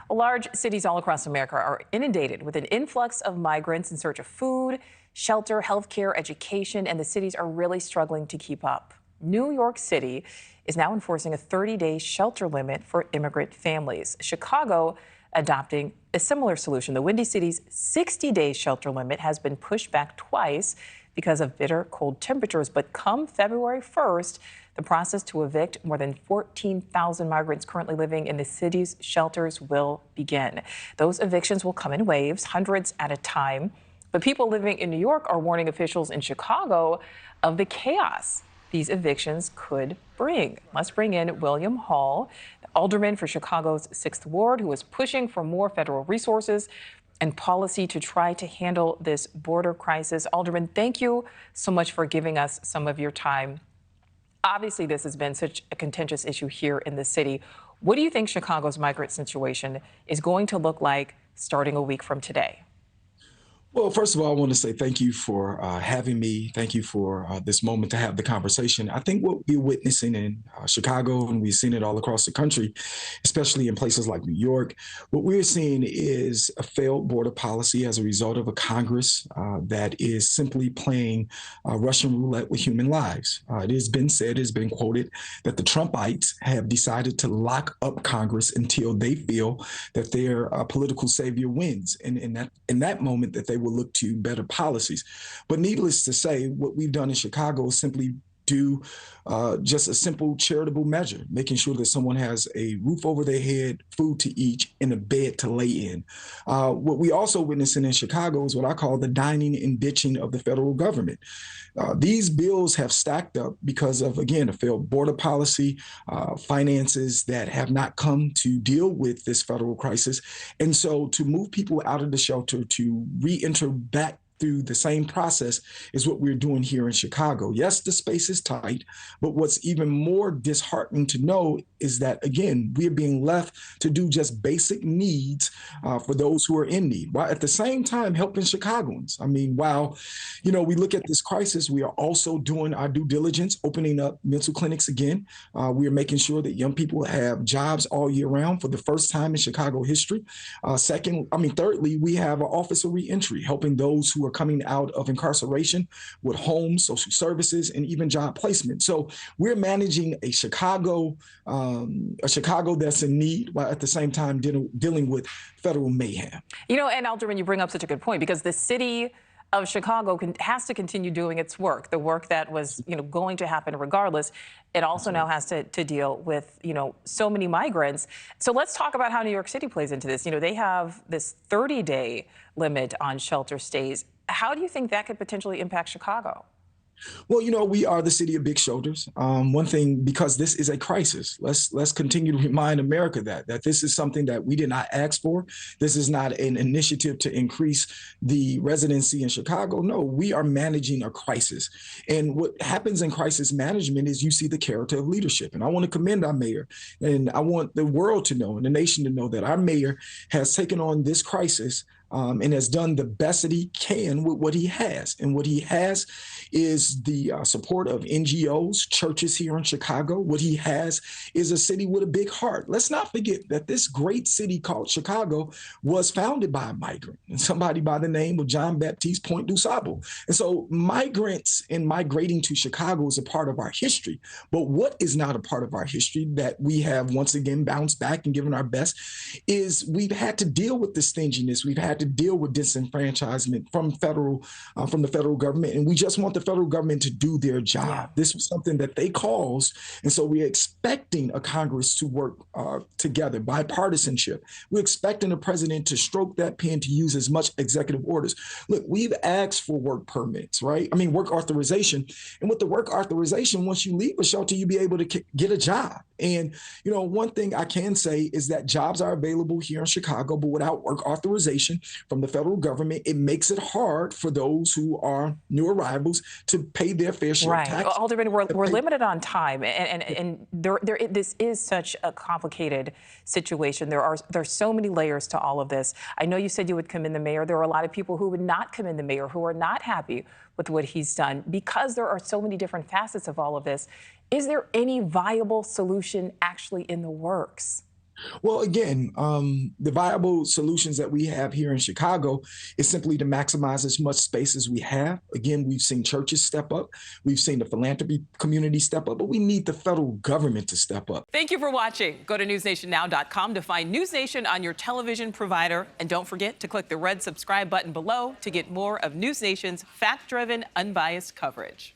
Large cities all across America are inundated with an influx of migrants in search of food, shelter, healthcare, education, and the cities are really struggling to keep up. New York City is now enforcing a 30-day shelter limit for immigrant families. Chicago adopting a similar solution. The Windy City's 60-day shelter limit has been pushed back twice because of bitter cold temperatures. But come February 1st, the process to evict more than 14,000 migrants currently living in the city's shelters will begin. Those evictions will come in waves, hundreds at a time. But people living in New York are warning officials in Chicago of the chaos these evictions could bring. Let's bring in William Hall, the alderman for Chicago's 6th Ward, who is pushing for more federal resources and policy to try to handle this border crisis. Alderman, thank you so much for giving us some of your time. Obviously, this has been such a contentious issue here in the city. What do you think Chicago's migrant situation is going to look like starting a week from today? Well, first of all, I want to say thank you for having me. Thank you for this moment to have the conversation. I think what we're witnessing in Chicago, and we've seen it all across the country, especially in places like New York, what we're seeing is a failed border policy as a result of a Congress that is simply playing Russian roulette with human lives. It has been said, it has been quoted, that the Trumpites have decided to lock up Congress until they feel that their political savior wins. And in that moment, that they will look to better policies. But needless to say, what we've done in Chicago is simply do just a simple charitable measure, making sure that someone has a roof over their head, food to eat, and a bed to lay in. What we also witnessing in Chicago is what I call the dining and ditching of the federal government. These bills have stacked up because of, again, a failed border policy, finances that have not come to deal with this federal crisis. And so to move people out of the shelter, to re-enter back through the same process is what we're doing here in Chicago. Yes, the space is tight, but what's even more disheartening to know is that, again, we're being left to do just basic needs for those who are in need, while at the same time helping Chicagoans. I mean, while, we look at this crisis, we are also doing our due diligence, opening up mental clinics again. We are making sure that young people have jobs all year round for the first time in Chicago history. Thirdly, we have an office of reentry, helping those who are coming out of incarceration with homes, social services, and even job placement. So we're managing a Chicago that's in need, while at the same time dealing with federal mayhem. And Alderman, you bring up such a good point, because the city of Chicago has to continue doing its work, the work that was, going to happen regardless. It also now has to deal with, so many migrants. So let's talk about how New York City plays into this. They have this 30-day limit on shelter stays. How do you think that could potentially impact Chicago? Well, we are the city of big shoulders. One thing, because this is a crisis, let's continue to remind America that this is something that we did not ask for. This is not an initiative to increase the residency in Chicago. No, we are managing a crisis. And what happens in crisis management is you see the character of leadership. And I want to commend our mayor. And I want the world to know and the nation to know that our mayor has taken on this crisis and has done the best that he can with what he has. And what he has is the support of NGOs, churches here in Chicago. What he has is a city with a big heart. Let's not forget that this great city called Chicago was founded by a migrant, and somebody by the name of John Baptiste Point du Sable. And so migrants and migrating to Chicago is a part of our history. But what is not a part of our history that we have once again bounced back and given our best is we've had to deal with the stinginess. We've had to deal with disenfranchisement from the federal government, and we just want the federal government to do their job. Yeah. This was something that they caused, and so we're expecting a Congress to work together, bipartisanship. We're expecting the president to stroke that pen to use as much executive orders. Look, we've asked for work permits, right? Work authorization, and with the work authorization, once you leave a shelter, you'll be able to get a job. And one thing I can say is that jobs are available here in Chicago, but without work authorization from the federal government, it makes it hard for those who are new arrivals to pay their fair share of taxes. Alderman, we're limited on time, and this is such a complicated situation. There's so many layers to all of this. I know you said you would commend the mayor. There are a lot of people who would not commend the mayor, who are not happy with what he's done, because there are so many different facets of all of this. Is there any viable solution actually in the works? Well, again, the viable solutions that we have here in Chicago is simply to maximize as much space as we have. Again, we've seen churches step up, we've seen the philanthropy community step up, but we need the federal government to step up. Thank you for watching. Go to newsnationnow.com to find NewsNation on your television provider. And don't forget to click the red subscribe button below to get more of NewsNation's fact-driven, unbiased coverage.